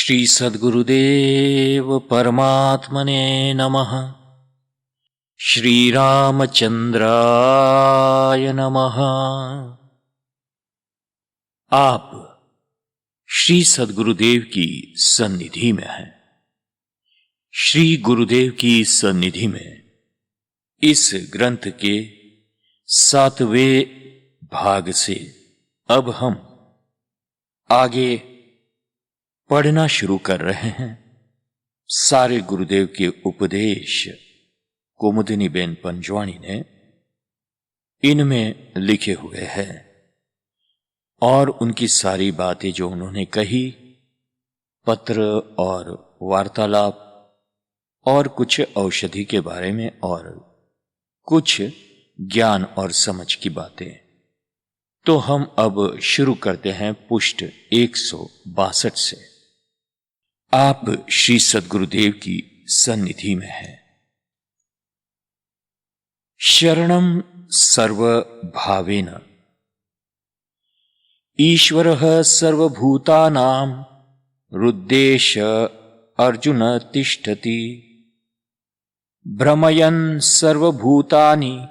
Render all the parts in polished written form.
श्री सद्गुरुदेव परमात्मने नमः। श्री रामचंद्राय नमः। आप श्री सद्गुरुदेव की सन्निधि में हैं। श्री गुरुदेव की सन्निधि में इस ग्रंथ के 7वें भाग से अब हम आगे पढ़ना शुरू कर रहे हैं। सारे गुरुदेव के उपदेश कुमुदिनी बेन पंजवाणी ने इनमें लिखे हुए हैं और उनकी सारी बातें जो उन्होंने कही, पत्र और वार्तालाप और कुछ औषधि के बारे में और कुछ ज्ञान और समझ की बातें। तो हम अब शुरू करते हैं पुष्ट 162 से। आप श्री सद्गुरुदेव की सन्निधि में हैं। शरणं सर्वभावेन ईश्वरः सर्वभूतानां हृद्देश अर्जुन तिष्ठति भ्रमयन् सर्वभूतानि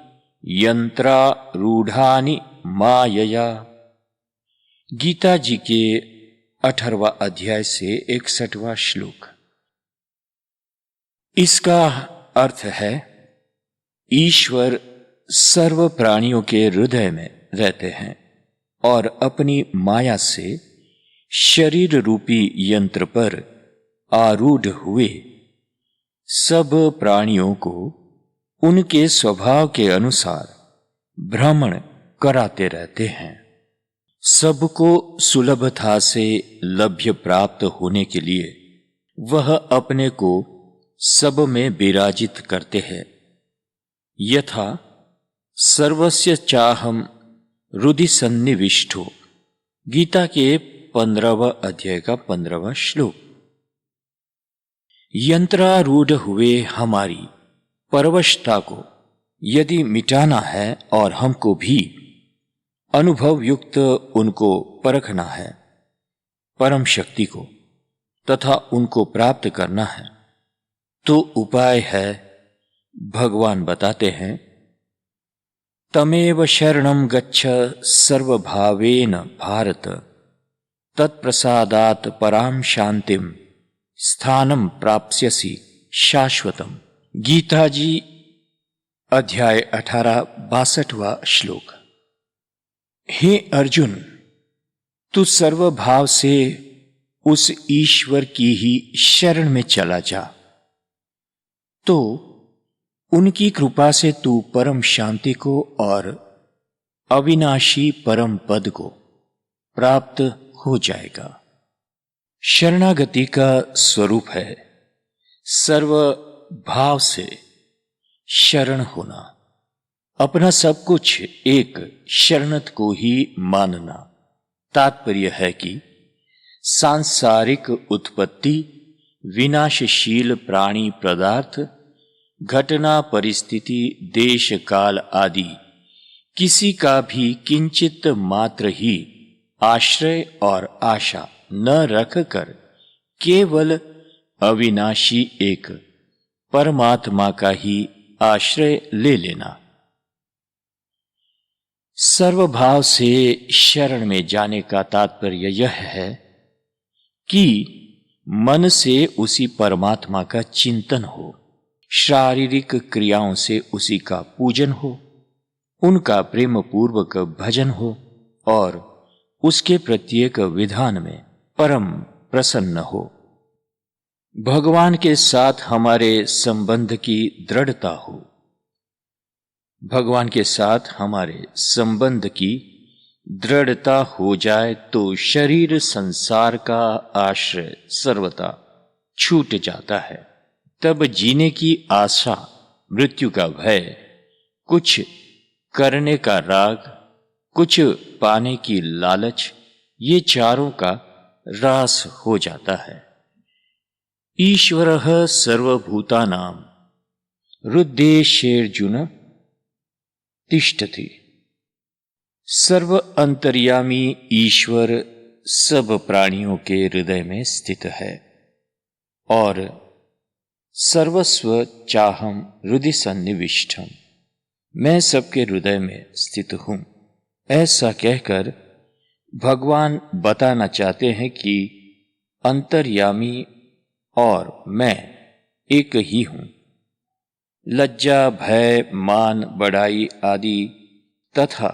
यंत्रारूढ़ानि मायया। गीता जी के 18वां अध्याय से 61वां श्लोक। इसका अर्थ है, ईश्वर सर्व प्राणियों के हृदय में रहते हैं और अपनी माया से शरीर रूपी यंत्र पर आरूढ़ हुए सब प्राणियों को उनके स्वभाव के अनुसार भ्रमण कराते रहते हैं। सबको सुलभता से लभ्य प्राप्त होने के लिए वह अपने को सब में विराजित करते हैं। यथा सर्वस्य चाहम हृदि सन्निविष्टो। गीता के 15वां अध्याय का 15वां श्लोक। यंत्रारूढ़ हुए हमारी परवशता को यदि मिटाना है और हमको भी अनुभव युक्त उनको परखना है, परम शक्ति को तथा उनको प्राप्त करना है, तो उपाय है, भगवान बताते हैं, तमेव शरणं गच्छ सर्वभावेन भारत तत्प्रसादात् परां शांतिं स्थानं प्राप्स्यसि शाश्वतम्। गीता जी अध्याय 18 62वां श्लोक। हे अर्जुन, तू सर्वभाव से उस ईश्वर की ही शरण में चला जा, तो उनकी कृपा से तू परम शांति को और अविनाशी परम पद को प्राप्त हो जाएगा। शरणागति का स्वरूप है सर्व भाव से शरण होना, अपना सब कुछ एक शरणत को ही मानना। तात्पर्य है कि सांसारिक उत्पत्ति, विनाशशील प्राणी पदार्थ, घटना, परिस्थिति, देश काल आदि किसी का भी किंचित मात्र ही आश्रय और आशा न रखकर केवल अविनाशी एक परमात्मा का ही आश्रय ले लेना। सर्वभाव से शरण में जाने का तात्पर्य यह है कि मन से उसी परमात्मा का चिंतन हो, शारीरिक क्रियाओं से उसी का पूजन हो, उनका प्रेम पूर्वक भजन हो और उसके प्रत्येक विधान में परम प्रसन्न हो। भगवान के साथ हमारे संबंध की दृढ़ता हो। भगवान के साथ हमारे संबंध की दृढ़ता हो जाए तो शरीर संसार का आश्रय सर्वथा छूट जाता है। तब जीने की आशा, मृत्यु का भय, कुछ करने का राग, कुछ पाने की लालच, ये चारों का ह्रास हो जाता है। ईश्वरः सर्वभूतानां हृद्देशेऽर्जुन तिष्ठति। सर्व अंतर्यामी ईश्वर सब प्राणियों के हृदय में स्थित है। और सर्वस्व चाहम हृदय सन्निविष्टम, मैं सबके हृदय में स्थित हूं। ऐसा कहकर भगवान बताना चाहते हैं कि अंतर्यामी और मैं एक ही हूं। लज्जा, भय, मान, बड़ाई आदि तथा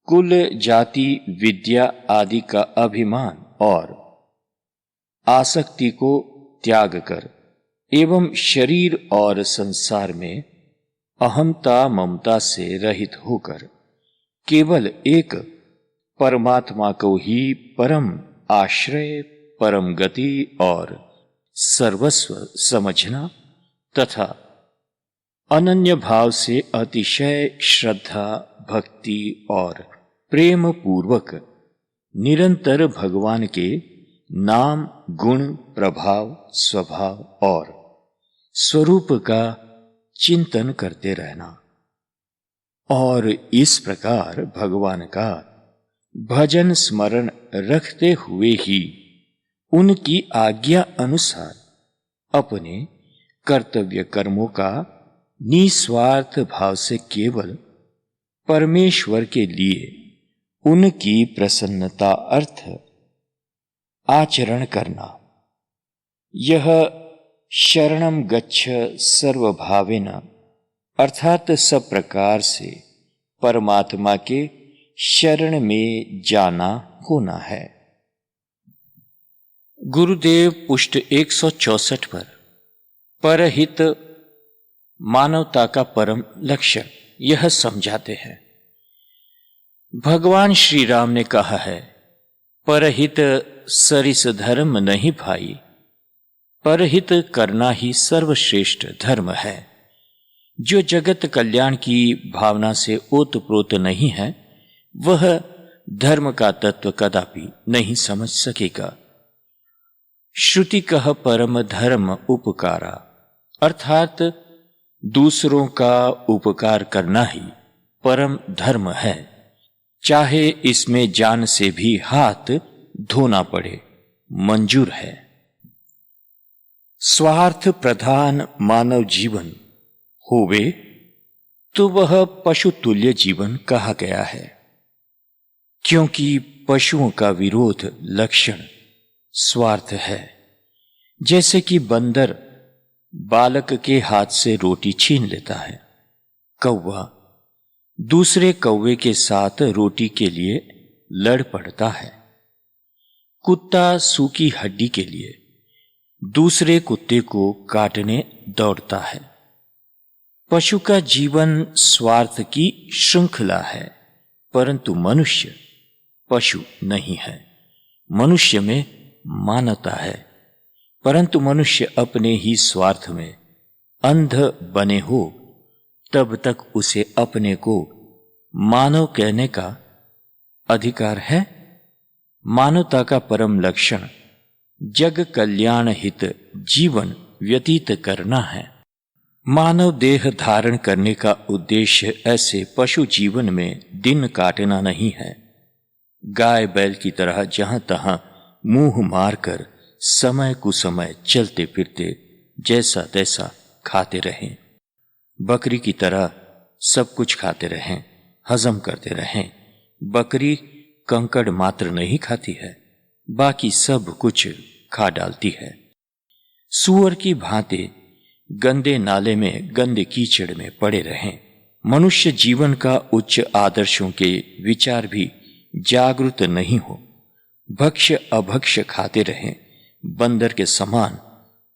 कुल, जाति, विद्या आदि का अभिमान और आसक्ति को त्याग कर एवं शरीर और संसार में अहंता ममता से रहित होकर केवल एक परमात्मा को ही परम आश्रय, परम गति और सर्वस्व समझना तथा अनन्य भाव से अतिशय श्रद्धा, भक्ति और प्रेम पूर्वक निरंतर भगवान के नाम, गुण, प्रभाव, स्वभाव और स्वरूप का चिंतन करते रहना और इस प्रकार भगवान का भजन स्मरण रखते हुए ही उनकी आज्ञा अनुसार अपने कर्तव्य कर्मों का निस्वार्थ भाव से केवल परमेश्वर के लिए उनकी प्रसन्नता अर्थ आचरण करना। यह शरणम गच्छ सर्वभावेन अर्थात सब प्रकार से परमात्मा के शरण में जाना होना है। गुरुदेव पुष्ट 164 पर परहित मानवता का परम लक्ष्य यह समझाते हैं। भगवान श्री राम ने कहा है, परहित सरिस धर्म नहीं भाई, परहित करना ही सर्वश्रेष्ठ धर्म है। जो जगत कल्याण की भावना से ओतप्रोत नहीं है वह धर्म का तत्व कदापि नहीं समझ सकेगा। श्रुति कह परम धर्म उपकारा अर्थात दूसरों का उपकार करना ही परम धर्म है, चाहे इसमें जान से भी हाथ धोना पड़े, मंजूर है। स्वार्थ प्रधान मानव जीवन होवे तो वह पशु तुल्य जीवन कहा गया है, क्योंकि पशुओं का विरोध लक्षण स्वार्थ है। जैसे कि बंदर बालक के हाथ से रोटी छीन लेता है, कौवा दूसरे कौवे के साथ रोटी के लिए लड़ पड़ता है, कुत्ता सूखी हड्डी के लिए दूसरे कुत्ते को काटने दौड़ता है। पशु का जीवन स्वार्थ की श्रृंखला है, परंतु मनुष्य पशु नहीं है। मनुष्य में मानवता है, परंतु मनुष्य अपने ही स्वार्थ में अंध बने हो तब तक उसे अपने को मानव कहने का अधिकार है। मानवता का परम लक्षण जग कल्याण हित जीवन व्यतीत करना है। मानव देह धारण करने का उद्देश्य ऐसे पशु जीवन में दिन काटना नहीं है। गाय बैल की तरह जहां तहां मुंह मारकर समय कुसमय चलते फिरते जैसा तैसा खाते रहें, बकरी की तरह सब कुछ खाते रहें, हजम करते रहें। बकरी कंकड़ मात्र नहीं खाती है, बाकी सब कुछ खा डालती है। सूअर की भांति गंदे नाले में गंदे कीचड़ में पड़े रहें। मनुष्य जीवन का उच्च आदर्शों के विचार भी जागृत नहीं हो, भक्ष्य अभक्ष्य खाते रहें। बंदर के समान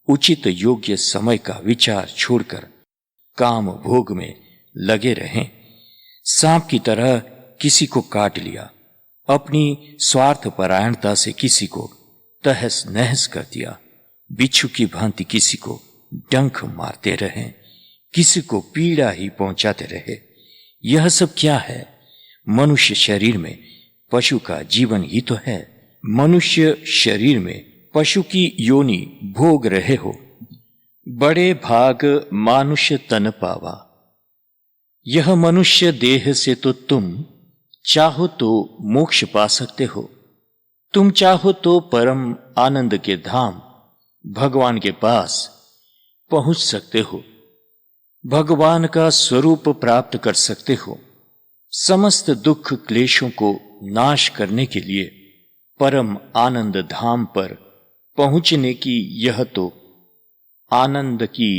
उचित योग्य समय का विचार छोड़कर काम भोग में लगे रहें। सांप की तरह किसी को काट लिया, अपनी स्वार्थ परायणता से किसी को तहस नहस कर दिया। बिच्छू की भांति किसी को डंक मारते रहें, किसी को पीड़ा ही पहुंचाते रहे। यह सब क्या है? मनुष्य शरीर में पशु का जीवन ही तो है। मनुष्य शरीर में पशु की योनि भोग रहे हो। बड़े भाग मानुष्य तन पावा। यह मनुष्य देह से तो तुम चाहो तो मोक्ष पा सकते हो, तुम चाहो तो परम आनंद के धाम भगवान के पास पहुंच सकते हो, भगवान का स्वरूप प्राप्त कर सकते हो। समस्त दुख क्लेशों को नाश करने के लिए परम आनंद धाम पर पहुंचने की यह तो आनंद की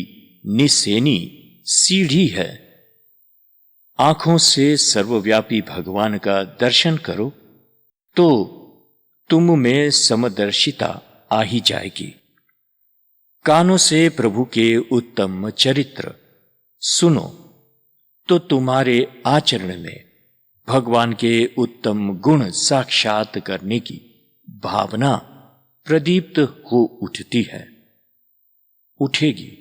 निसेनी सीढ़ी है। आंखों से सर्वव्यापी भगवान का दर्शन करो तो तुम में समदर्शिता आ ही जाएगी। कानों से प्रभु के उत्तम चरित्र सुनो तो तुम्हारे आचरण में भगवान के उत्तम गुण साक्षात करने की भावना प्रदीप्त हो उठती है, उठेगी।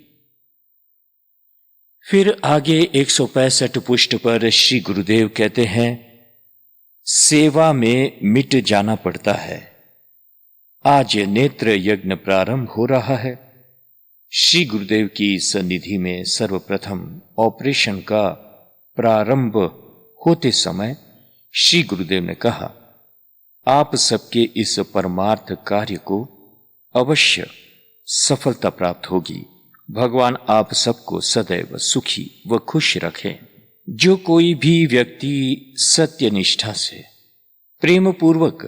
फिर आगे 165 पृष्ठ पर श्री गुरुदेव कहते हैं, सेवा में मिट जाना पड़ता है। आज नेत्र यज्ञ प्रारंभ हो रहा है। श्री गुरुदेव की सन्निधि में सर्वप्रथम ऑपरेशन का प्रारंभ होते समय श्री गुरुदेव ने कहा, आप सबके इस परमार्थ कार्य को अवश्य सफलता प्राप्त होगी। भगवान आप सबको सदैव सुखी व खुश रखें। जो कोई भी व्यक्ति सत्य निष्ठा से प्रेम पूर्वक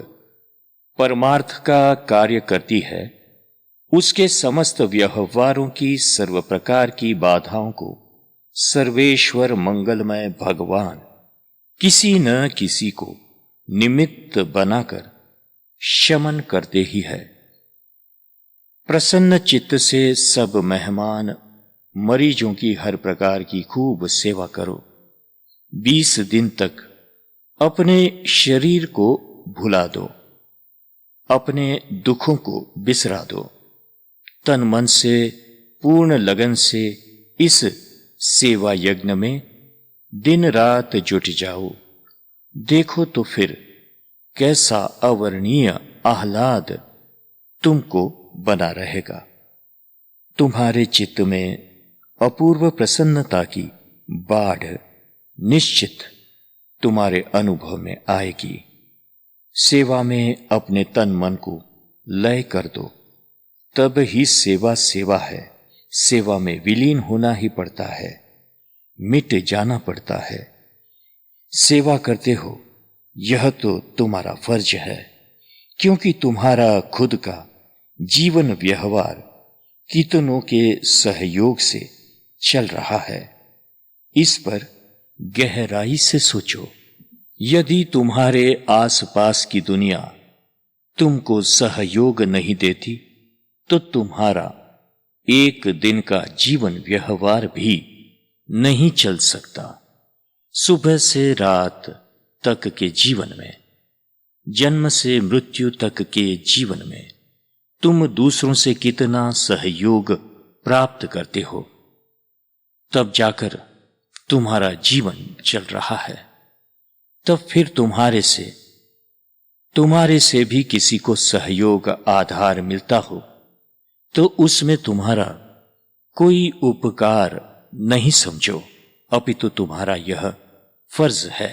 परमार्थ का कार्य करती है, उसके समस्त व्यवहारों की सर्व प्रकार की बाधाओं को सर्वेश्वर मंगलमय भगवान किसी न किसी को निमित्त बनाकर शमन करते ही है। प्रसन्न चित्त से सब मेहमान मरीजों की हर प्रकार की खूब सेवा करो। 20 दिन तक अपने शरीर को भुला दो, अपने दुखों को बिसरा दो। तन मन से पूर्ण लगन से इस सेवा यज्ञ में दिन रात जुट जाओ। देखो तो फिर कैसा अवर्णीय आह्लाद तुमको बना रहेगा। तुम्हारे चित्त में अपूर्व प्रसन्नता की बाढ़ निश्चित तुम्हारे अनुभव में आएगी। सेवा में अपने तन मन को लय कर दो, तब ही सेवा सेवा है। सेवा में विलीन होना ही पड़ता है, मिट जाना पड़ता है। सेवा करते हो यह तो तुम्हारा फर्ज है, क्योंकि तुम्हारा खुद का जीवन व्यवहार कितनों के सहयोग से चल रहा है। इस पर गहराई से सोचो। यदि तुम्हारे आसपास की दुनिया तुमको सहयोग नहीं देती, तो तुम्हारा एक दिन का जीवन व्यवहार भी नहीं चल सकता। सुबह से रात तक के जीवन में, जन्म से मृत्यु तक के जीवन में तुम दूसरों से कितना सहयोग प्राप्त करते हो, तब जाकर तुम्हारा जीवन चल रहा है। तब फिर तुम्हारे से भी किसी को सहयोग आधार मिलता हो, तो उसमें तुम्हारा कोई उपकार नहीं समझो, अपितु तुम्हारा यह फर्ज है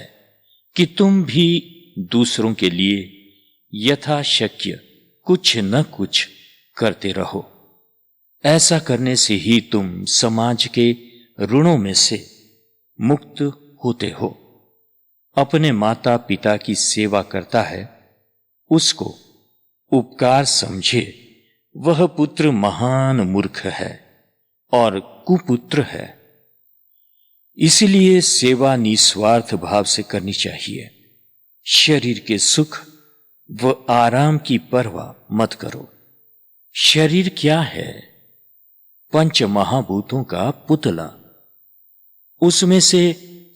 कि तुम भी दूसरों के लिए यथाशक्य कुछ न कुछ करते रहो। ऐसा करने से ही तुम समाज के ऋणों में से मुक्त होते हो। अपने माता पिता की सेवा करता है, उसको उपकार समझे, वह पुत्र महान मूर्ख है और कुपुत्र है। इसलिए सेवा निस्वार्थ भाव से करनी चाहिए। शरीर के सुख व आराम की परवाह मत करो। शरीर क्या है? पंच महाभूतों का पुतला। उसमें से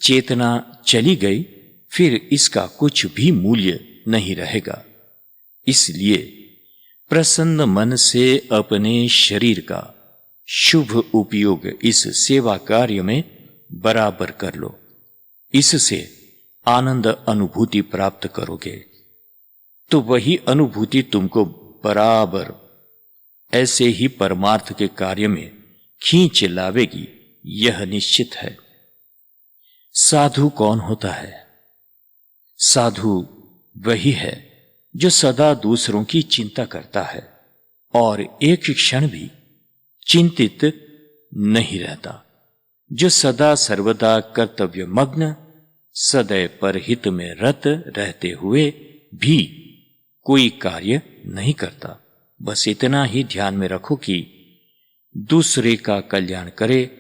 चेतना चली गई, फिर इसका कुछ भी मूल्य नहीं रहेगा। इसलिए प्रसन्न मन से अपने शरीर का शुभ उपयोग इस सेवा कार्य में बराबर कर लो। इससे आनंद अनुभूति प्राप्त करोगे, तो वही अनुभूति तुमको बराबर ऐसे ही परमार्थ के कार्य में खींच लावेगी, यह निश्चित है। साधु कौन होता है? साधु वही है जो सदा दूसरों की चिंता करता है और एक क्षण भी चिंतित नहीं रहता, जो सदा सर्वदा कर्तव्य मग्न, सदैव परहित में रत रहते हुए भी कोई कार्य नहीं करता। बस इतना ही ध्यान में रखो कि दूसरे का कल्याण करे,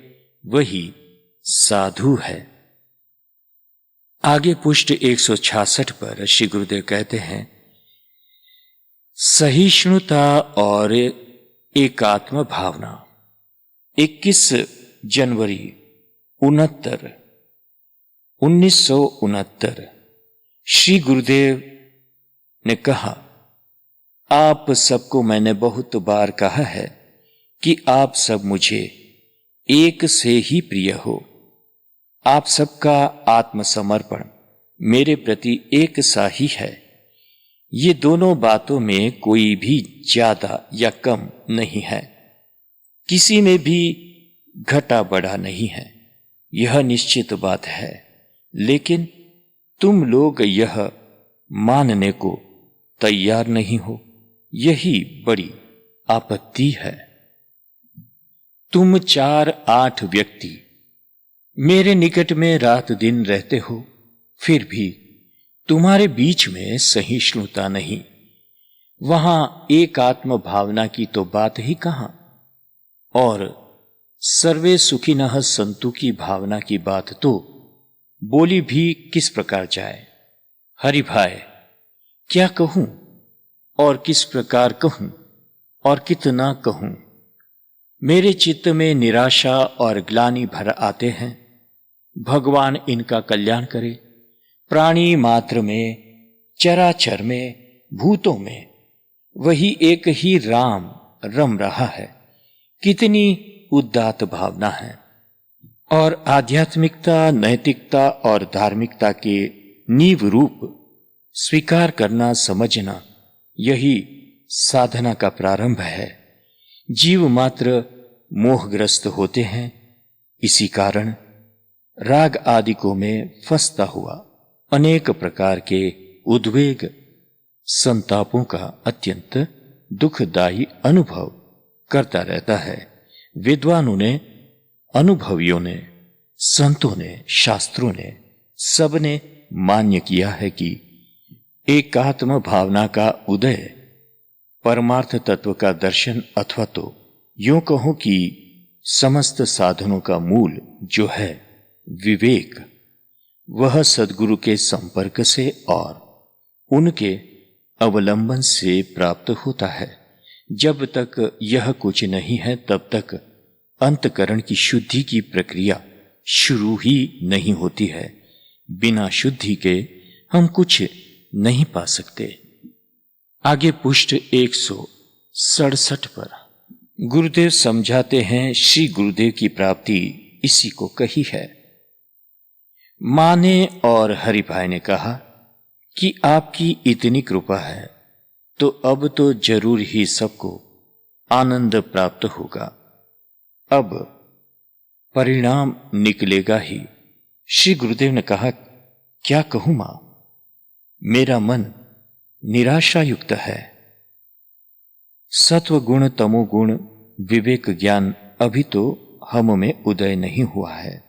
वही साधु है। आगे पुष्ट 166 पर श्री गुरुदेव कहते हैं, सहिष्णुता और एकात्म भावना। 21 जनवरी 1969 श्री गुरुदेव ने कहा, आप सबको मैंने बहुत बार कहा है कि आप सब मुझे एक से ही प्रिय हो। आप सबका आत्मसमर्पण मेरे प्रति एक सा ही है। ये दोनों बातों में कोई भी ज्यादा या कम नहीं है, किसी में भी घटा बढ़ा नहीं है, यह निश्चित बात है। लेकिन तुम लोग यह मानने को तैयार नहीं हो, यही बड़ी आपत्ति है। तुम 4-8 व्यक्ति मेरे निकट में रात दिन रहते हो, फिर भी तुम्हारे बीच में सहिष्णुता नहीं। वहां एकात्म भावना की तो बात ही कहां, और सर्वे सुखिनः संतु की भावना की बात तो बोली भी किस प्रकार जाए। हरि भाई, क्या कहूं और किस प्रकार कहूं और कितना कहूं। मेरे चित्त में निराशा और ग्लानि भर आते हैं। भगवान इनका कल्याण करे। प्राणी मात्र में, चराचर में, भूतों में वही एक ही राम रम रहा है। कितनी उदात्त भावना है। और आध्यात्मिकता, नैतिकता और धार्मिकता के नींव रूप स्वीकार करना, समझना, यही साधना का प्रारंभ है। जीव मात्र मोहग्रस्त होते हैं। इसी कारण राग आदिकों में फंसता हुआ अनेक प्रकार के उद्वेग, संतापों का अत्यंत दुखदायी अनुभव करता रहता है। विद्वानों ने, अनुभवियों ने, संतों ने, शास्त्रों ने, सबने मान्य किया है कि एकात्म भावना का उदय, परमार्थ तत्व का दर्शन, अथवा तो यूं कहो कि समस्त साधनों का मूल जो है विवेक, वह सद्गुरु के संपर्क से और उनके अवलंबन से प्राप्त होता है। जब तक यह कुछ नहीं है, तब तक अंतकरण की शुद्धि की प्रक्रिया शुरू ही नहीं होती है। बिना शुद्धि के हम कुछ नहीं पा सकते। आगे पुष्ट 167 पर गुरुदेव समझाते हैं, श्री गुरुदेव की प्राप्ति इसी को कही है। मां ने और हरि भाई ने कहा कि आपकी इतनी कृपा है तो अब तो जरूर ही सबको आनंद प्राप्त होगा। अब परिणाम निकलेगा ही। श्री गुरुदेव ने कहा, क्या कहूं मां, मेरा मन निराशा युक्त है। सत्व गुण, तमोगुण, विवेक ज्ञान अभी तो हम में उदय नहीं हुआ है।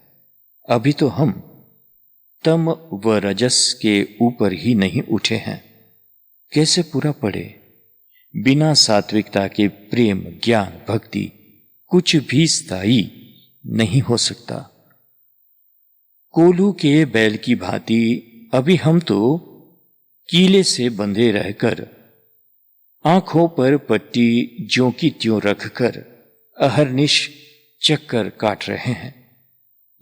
अभी तो हम तम व रजस के ऊपर ही नहीं उठे हैं। कैसे पूरा पड़े? बिना सात्विकता के प्रेम, ज्ञान, भक्ति कुछ भी स्थायी नहीं हो सकता। कोल्हू के बैल की भांति अभी हम तो कीले से बंधे रहकर, आंखों पर पट्टी ज्यों की त्यों रखकर अहरनिश चक्कर काट रहे हैं।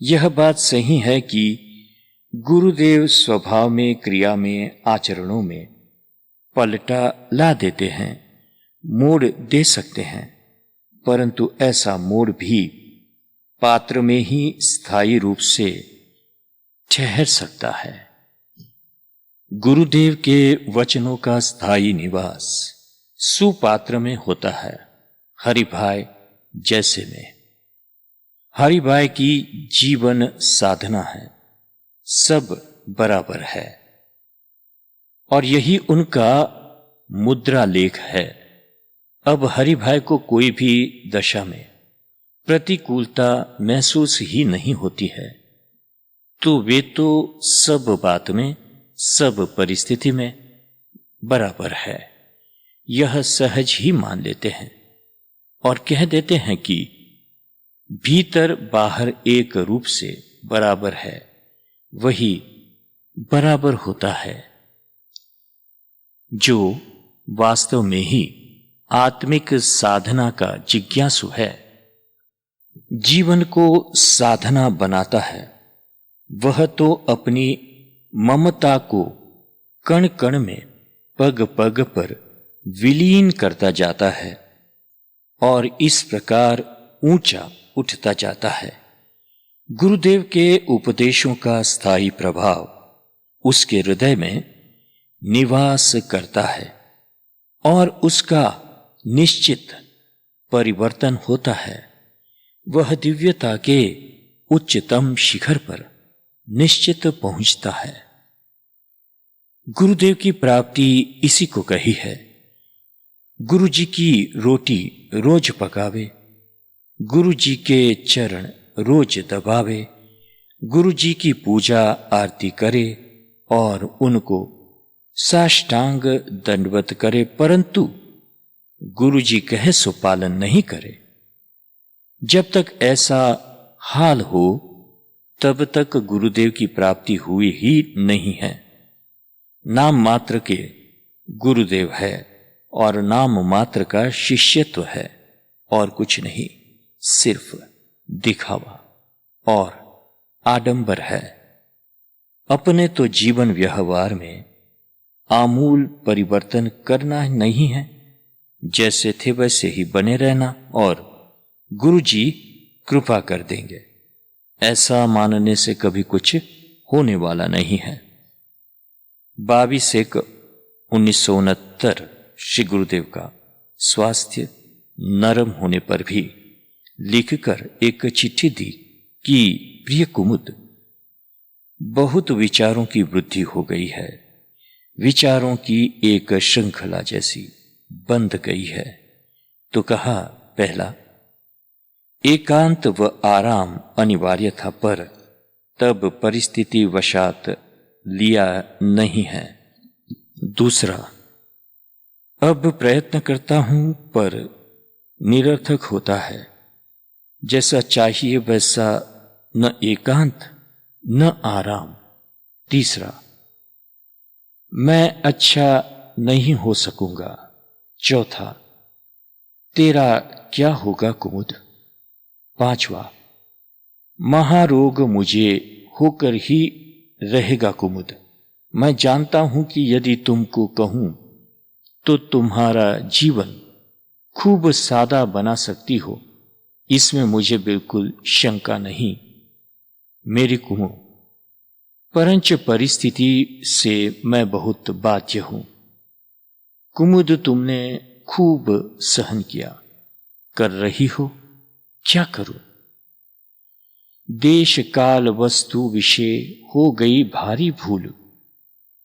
यह बात सही है कि गुरुदेव स्वभाव में, क्रिया में, आचरणों में पलटा ला देते हैं, मोड़ दे सकते हैं, परंतु ऐसा मोड़ भी पात्र में ही स्थायी रूप से ठहर सकता है। गुरुदेव के वचनों का स्थायी निवास सुपात्र में होता है। हरि भाई जैसे में हरि भाई की जीवन साधना है, सब बराबर है और यही उनका मुद्रा लेख है। अब हरि भाई को कोई भी दशा में प्रतिकूलता महसूस ही नहीं होती है, तो वे तो सब बात में, सब परिस्थिति में बराबर है, यह सहज ही मान लेते हैं और कह देते हैं कि भीतर बाहर एक रूप से बराबर है, वही बराबर होता है। जो वास्तव में ही आत्मिक साधना का जिज्ञासु है, जीवन को साधना बनाता है, वह तो अपनी ममता को कण कण में, पग पग पर विलीन करता जाता है और इस प्रकार ऊंचा उठता जाता है। गुरुदेव के उपदेशों का स्थायी प्रभाव उसके हृदय में निवास करता है और उसका निश्चित परिवर्तन होता है। वह दिव्यता के उच्चतम शिखर पर निश्चित पहुंचता है। गुरुदेव की प्राप्ति इसी को कही है। गुरु जी की रोटी रोज पकावे, गुरु जी के चरण रोज दबावे, गुरु जी की पूजा आरती करे और उनको साष्टांग दंडवत करे, परंतु गुरु जी कहे सो पालन नहीं करे। जब तक ऐसा हाल हो तब तक गुरुदेव की प्राप्ति हुई ही नहीं है। नाम मात्र के गुरुदेव है और नाम मात्र का शिष्यत्व है और कुछ नहीं, सिर्फ दिखावा और आडंबर है। अपने तो जीवन व्यवहार में आमूल परिवर्तन करना नहीं है, जैसे थे वैसे ही बने रहना और गुरु जी कृपा कर देंगे, ऐसा मानने से कभी कुछ होने वाला नहीं है। 22/1/1969 श्री गुरुदेव का स्वास्थ्य नरम होने पर भी लिखकर एक चिट्ठी दी कि प्रिय कुमुद, बहुत विचारों की वृद्धि हो गई है, विचारों की एक श्रृंखला जैसी बंध गई है। तो कहा, पहला, एकांत व आराम अनिवार्य था, पर तब परिस्थिति वशात लिया नहीं है। दूसरा, अब प्रयत्न करता हूं पर निरर्थक होता है, जैसा चाहिए वैसा न एकांत न आराम। तीसरा, मैं अच्छा नहीं हो सकूंगा। चौथा, तेरा क्या होगा कुमुद। पांचवा, महारोग मुझे होकर ही रहेगा कुमुद। मैं जानता हूं कि यदि तुमको कहूं तो तुम्हारा जीवन खूब सादा बना सकती हो, इसमें मुझे बिल्कुल शंका नहीं मेरी कुमु, परंच परिस्थिति से मैं बहुत बाध्य हूं। कुमुद, तुमने खूब सहन किया, कर रही हो, क्या करूं। देश काल वस्तु विषय हो गई भारी भूल,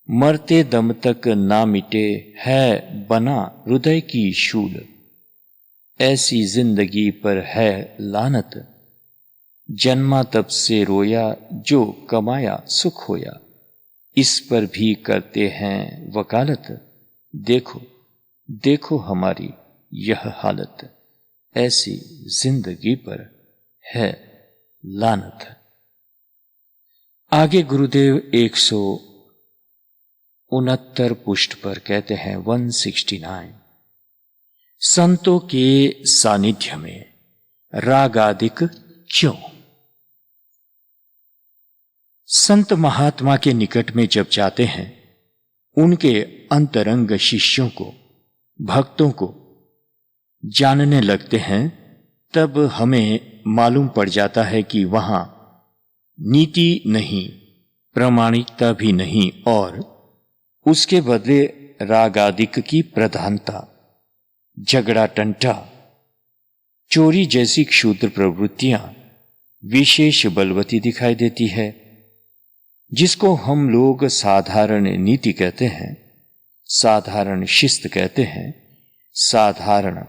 मरते दम तक ना मिटे है बना हृदय की शूल। ऐसी जिंदगी पर है लानत, जन्मा तब से रोया जो कमाया सुख होया। इस पर भी करते हैं वकालत, देखो देखो हमारी यह हालत। ऐसी जिंदगी पर है लानत। आगे गुरुदेव 169 पुष्ट पर कहते हैं 169, संतों के सानिध्य में रागादिक क्यों। संत महात्मा के निकट में जब जाते हैं, उनके अंतरंग शिष्यों को, भक्तों को जानने लगते हैं, तब हमें मालूम पड़ जाता है कि वहां नीति नहीं, प्रामाणिकता भी नहीं और उसके बदले रागादिक की प्रधानता, झगड़ा टंटा, चोरी जैसी क्षुद्र प्रवृत्तियां विशेष बलवती दिखाई देती है, जिसको हम लोग साधारण नीति कहते हैं, साधारण शिस्त कहते हैं। साधारण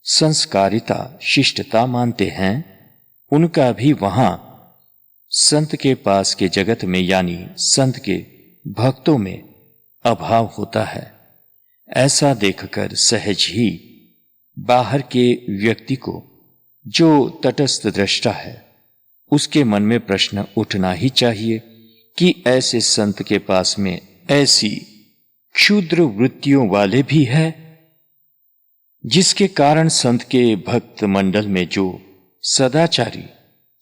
संस्कारिता शिष्टता मानते हैं, उनका भी वहां संत के पास के जगत में यानी संत के भक्तों में अभाव होता है। ऐसा देखकर सहज ही बाहर के व्यक्ति को, जो तटस्थ दृष्टा है, उसके मन में प्रश्न उठना ही चाहिए कि ऐसे संत के पास में ऐसी क्षुद्र वृत्तियों वाले भी है, जिसके कारण संत के भक्त मंडल में जो सदाचारी,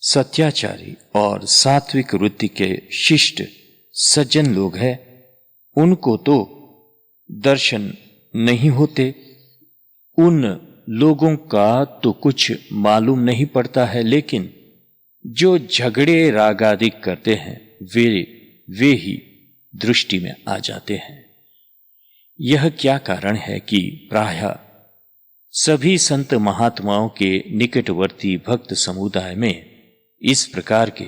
सत्याचारी और सात्विक वृत्ति के शिष्ट सज्जन लोग हैं, उनको तो दर्शन नहीं होते। उन लोगों का तो कुछ मालूम नहीं पड़ता है, लेकिन जो झगड़े रागादिक करते हैं वे ही दृष्टि में आ जाते हैं। यह क्या कारण है कि प्रायः सभी संत महात्माओं के निकटवर्ती भक्त समुदाय में इस प्रकार के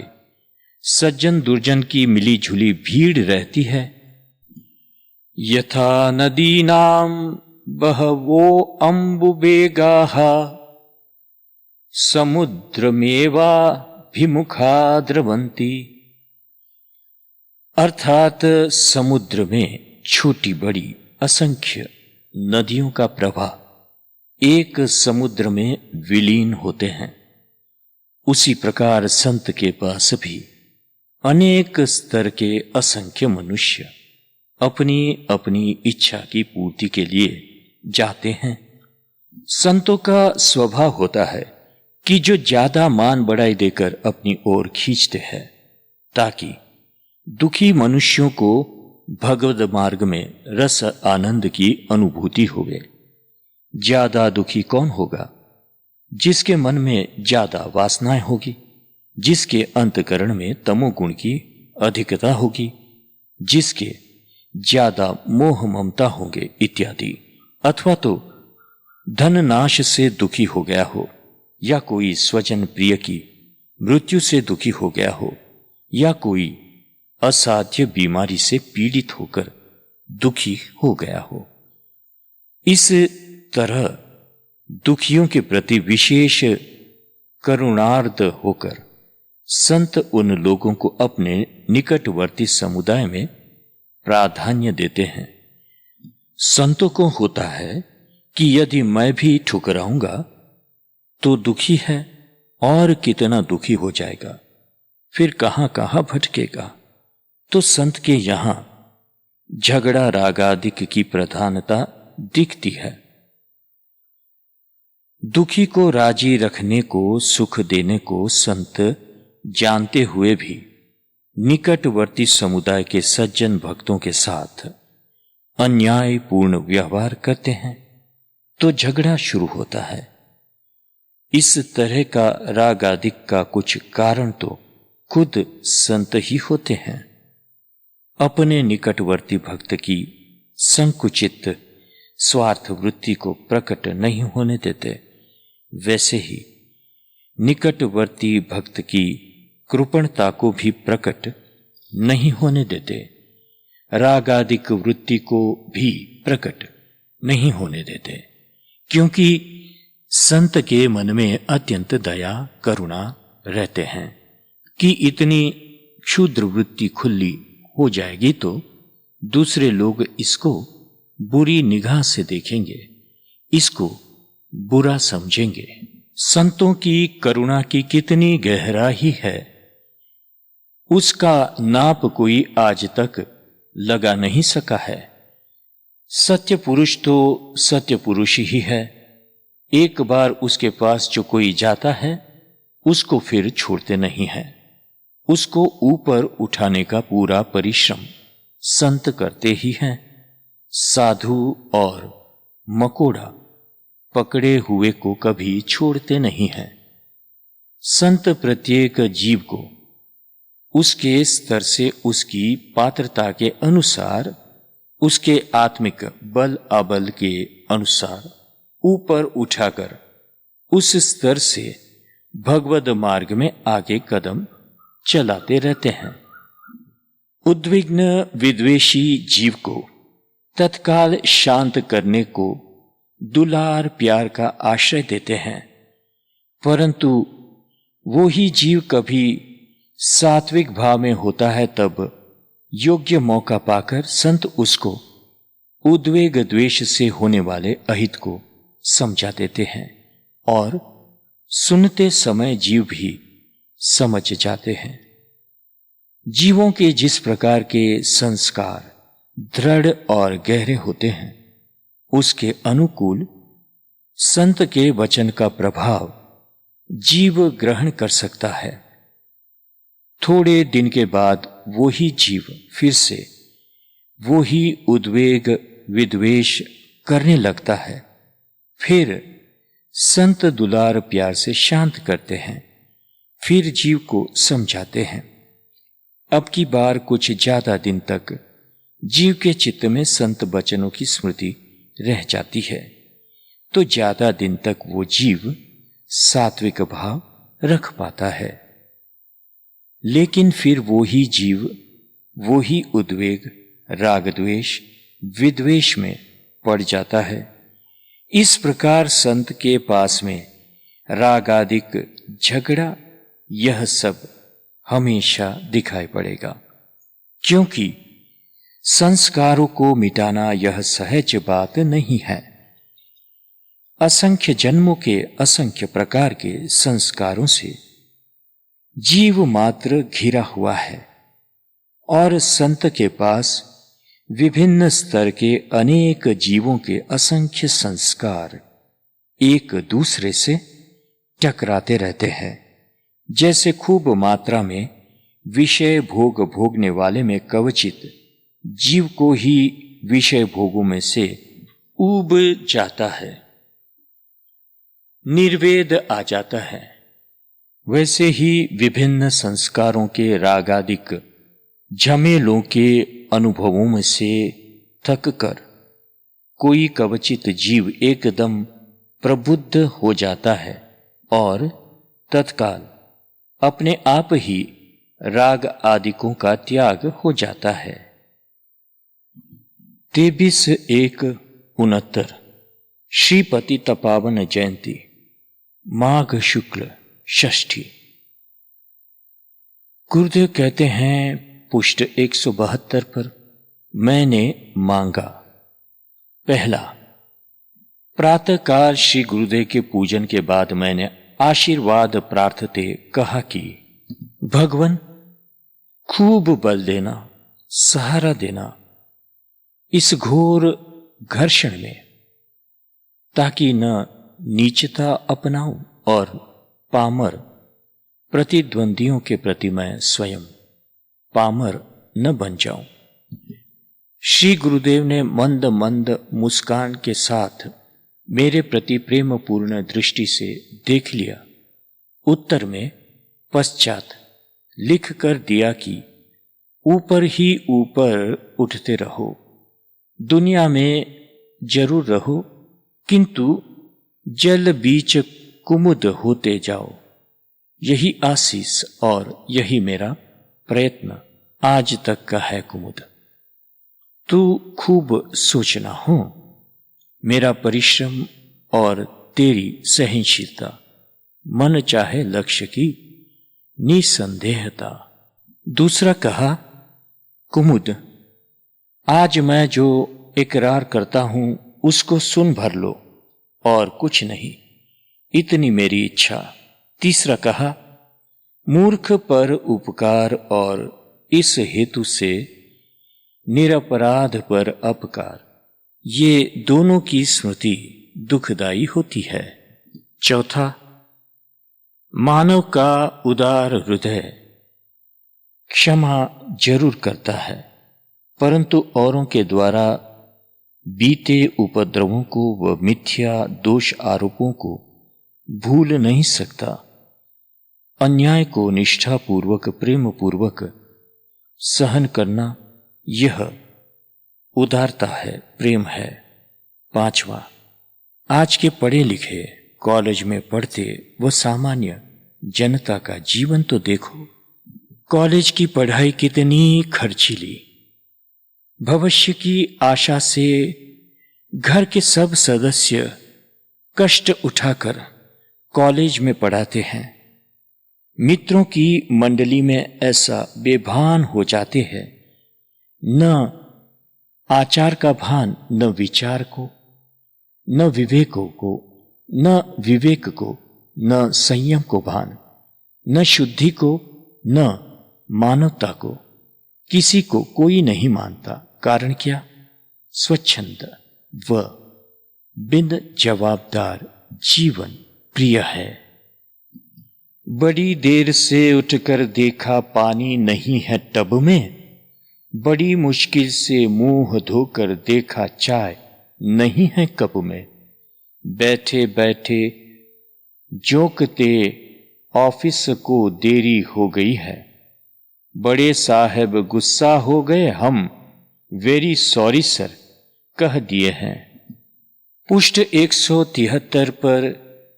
सज्जन दुर्जन की मिली झुली भीड़ रहती है। यथा नदीनां बहवो अम्बुवेगाः समुद्रमेवाभिमुखा द्रवन्ति। अर्थात समुद्र में छोटी बड़ी असंख्य नदियों का प्रवाह एक समुद्र में विलीन होते हैं, उसी प्रकार संत के पास भी अनेक स्तर के असंख्य मनुष्य अपनी अपनी इच्छा की पूर्ति के लिए जाते हैं। संतों का स्वभाव होता है कि जो ज्यादा मान बढ़ाई देकर अपनी ओर खींचते हैं, ताकि दुखी मनुष्यों को भगवद मार्ग में रस आनंद की अनुभूति होवे। ज्यादा दुखी कौन होगा? जिसके मन में ज्यादा वासनाएं होगी, जिसके अंतकरण में तमोगुण की अधिकता होगी, जिसके ज्यादा मोह ममता होंगे इत्यादि, अथवा तो धन नाश से दुखी हो गया हो, या कोई स्वजन प्रिय की मृत्यु से दुखी हो गया हो, या कोई असाध्य बीमारी से पीड़ित होकर दुखी हो गया हो। इस तरह दुखियों के प्रति विशेष करुणार्द होकर संत उन लोगों को अपने निकटवर्ती समुदाय में प्राधान्य देते हैं। संतों को होता है कि यदि मैं भी ठुकराऊंगा तो दुखी है और कितना दुखी हो जाएगा, फिर कहां कहां भटकेगा। तो संत के यहां झगड़ा रागादिक की प्रधानता दिखती है। दुखी को राजी रखने को, सुख देने को संत जानते हुए भी निकटवर्ती समुदाय के सज्जन भक्तों के साथ अन्यायपूर्ण व्यवहार करते हैं, तो झगड़ा शुरू होता है। इस तरह का रागादिक का कुछ कारण तो खुद संत ही होते हैं। अपने निकटवर्ती भक्त की संकुचित स्वार्थ वृत्ति को प्रकट नहीं होने देते, वैसे ही निकटवर्ती भक्त की कृपणता को भी प्रकट नहीं होने देते, रागादिक वृत्ति को भी प्रकट नहीं होने देते, क्योंकि संत के मन में अत्यंत दया करुणा रहते हैं कि इतनी क्षुद्र वृत्ति खुली हो जाएगी तो दूसरे लोग इसको बुरी निगाह से देखेंगे, इसको बुरा समझेंगे। संतों की करुणा की कितनी गहराई है, उसका नाप कोई आज तक लगा नहीं सका है। सत्य पुरुष तो सत्य पुरुष ही है। एक बार उसके पास जो कोई जाता है, उसको फिर छोड़ते नहीं है। उसको ऊपर उठाने का पूरा परिश्रम संत करते ही हैं। साधु और मकोड़ा पकड़े हुए को कभी छोड़ते नहीं हैं। संत प्रत्येक जीव को उसके स्तर से, उसकी पात्रता के अनुसार, उसके आत्मिक बल अबल के अनुसार ऊपर उठाकर उस स्तर से भगवद मार्ग में आगे कदम चलाते रहते हैं। उद्विग्न विद्वेषी जीव को तत्काल शांत करने को दुलार प्यार का आश्रय देते हैं, परंतु वो ही जीव कभी सात्विक भाव में होता है तब योग्य मौका पाकर संत उसको उद्वेग द्वेष से होने वाले अहित को समझा देते हैं और सुनते समय जीव भी समझ जाते हैं। जीवों के जिस प्रकार के संस्कार दृढ़ और गहरे होते हैं, उसके अनुकूल संत के वचन का प्रभाव जीव ग्रहण कर सकता है। थोड़े दिन के बाद वो ही जीव फिर से वो ही उद्वेग विद्वेष करने लगता है। फिर संत दुलार प्यार से शांत करते हैं, फिर जीव को समझाते हैं। अब की बार कुछ ज्यादा दिन तक जीव के चित्त में संत वचनों की स्मृति रह जाती है, तो ज्यादा दिन तक वो जीव सात्विक भाव रख पाता है। लेकिन फिर वो ही जीव वो ही उद्वेग राग द्वेष विद्वेष में पड़ जाता है। इस प्रकार संत के पास में रागादिक झगड़ा यह सब हमेशा दिखाई पड़ेगा, क्योंकि संस्कारों को मिटाना यह सहज बात नहीं है। असंख्य जन्मों के असंख्य प्रकार के संस्कारों से जीव मात्र घिरा हुआ है और संत के पास विभिन्न स्तर के अनेक जीवों के असंख्य संस्कार एक दूसरे से टकराते रहते हैं। जैसे खूब मात्रा में विषय भोग भोगने वाले में कवचित जीव को ही विषय भोगों में से ऊब जाता है, निर्वेद आ जाता है, वैसे ही विभिन्न संस्कारों के रागादिक झमेलों के अनुभवों में से थक कर कोई कवचित जीव एकदम प्रबुद्ध हो जाता है और तत्काल अपने आप ही राग आदिकों का त्याग हो जाता है। 23/1/69 श्रीपति तपावन जयंती, माघ शुक्ल षष्ठी। गुरुदेव कहते हैं पुष्ट 172 पर मैंने मांगा। पहला, प्रातःकाल श्री गुरुदेव के पूजन के बाद मैंने आशीर्वाद प्रार्थते कहा कि भगवान खूब बल देना, सहारा देना इस घोर घर्षण में, ताकि न नीचता अपनाऊं और पामर प्रतिद्वंदियों के प्रति मैं स्वयं पामर न बन जाऊं। श्री गुरुदेव ने मंद मंद मुस्कान के साथ मेरे प्रति प्रेम पूर्ण दृष्टि से देख लिया। उत्तर में पश्चात लिख कर दिया कि ऊपर ही ऊपर उठते रहो, दुनिया में जरूर रहो, किंतु जल बीच कुमुद होते जाओ। यही आशीष और यही मेरा प्रयत्न आज तक का है कुमुद। तू खूब सोचना हो, मेरा परिश्रम और तेरी सहनशीलता, मन चाहे लक्ष्य की निसंदेहता। दूसरा कहा, कुमुद आज मैं जो इकरार करता हूं उसको सुन भर लो और कुछ नहीं, इतनी मेरी इच्छा। तीसरा कहा, मूर्ख पर उपकार और इस हेतु से निरपराध पर अपकार, ये दोनों की स्मृति दुखदाई होती है। चौथा, मानव का उदार हृदय क्षमा जरूर करता है, परंतु औरों के द्वारा बीते उपद्रवों को व मिथ्या दोष आरोपों को भूल नहीं सकता। अन्याय को निष्ठापूर्वक प्रेम पूर्वक सहन करना यह उदारता है, प्रेम है। पांचवा, आज के पढ़े लिखे कॉलेज में पढ़ते व सामान्य जनता का जीवन तो देखो। कॉलेज की पढ़ाई कितनी खर्चीली, भविष्य की आशा से घर के सब सदस्य कष्ट उठाकर कॉलेज में पढ़ाते हैं। मित्रों की मंडली में ऐसा बेभान हो जाते हैं, न आचार का भान, न विचार को, न विवेक को, न संयम को भान, न शुद्धि को, न मानवता को। किसी को कोई नहीं मानता। कारण क्या? स्वच्छंद व बिन जवाबदार जीवन प्रिय है। बड़ी देर से उठकर देखा पानी नहीं है टब में, बड़ी मुश्किल से मुंह धोकर देखा चाय नहीं है कप में। बैठे बैठे जोकते ऑफिस को देरी हो गई है, बड़े साहब गुस्सा हो गए, हम वेरी सॉरी सर कह दिए हैं। पुष्ट 173 पर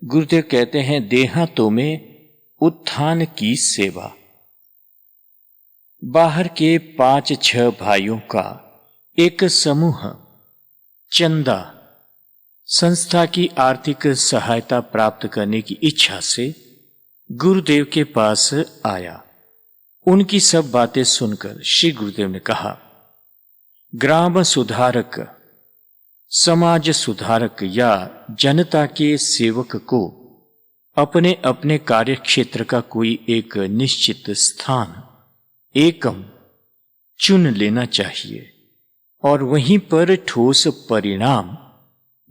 गुरुदेव कहते हैं, देहांतों में उत्थान की सेवा। बाहर के 5-6 भाइयों का एक समूह चंदा संस्था की आर्थिक सहायता प्राप्त करने की इच्छा से गुरुदेव के पास आया। उनकी सब बातें सुनकर श्री गुरुदेव ने कहा, ग्राम सुधारक, समाज सुधारक या जनता के सेवक को अपने अपने कार्य क्षेत्र का कोई एक निश्चित स्थान एकम चुन लेना चाहिए और वहीं पर ठोस परिणाम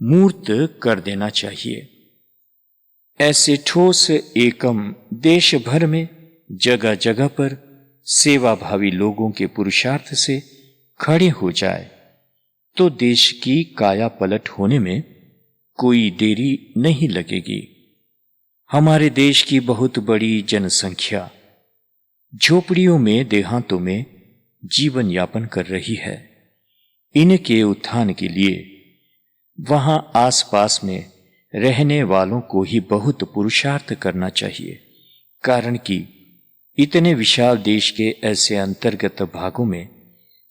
मूर्त कर देना चाहिए। ऐसे ठोस एकम देश भर में जगह जगह पर सेवाभावी लोगों के पुरुषार्थ से खड़े हो जाए तो देश की काया पलट होने में कोई देरी नहीं लगेगी। हमारे देश की बहुत बड़ी जनसंख्या झोपड़ियों में, देहातों में जीवन यापन कर रही है। इनके उत्थान के लिए वहां आसपास में रहने वालों को ही बहुत पुरुषार्थ करना चाहिए। कारण कि इतने विशाल देश के ऐसे अंतर्गत भागों में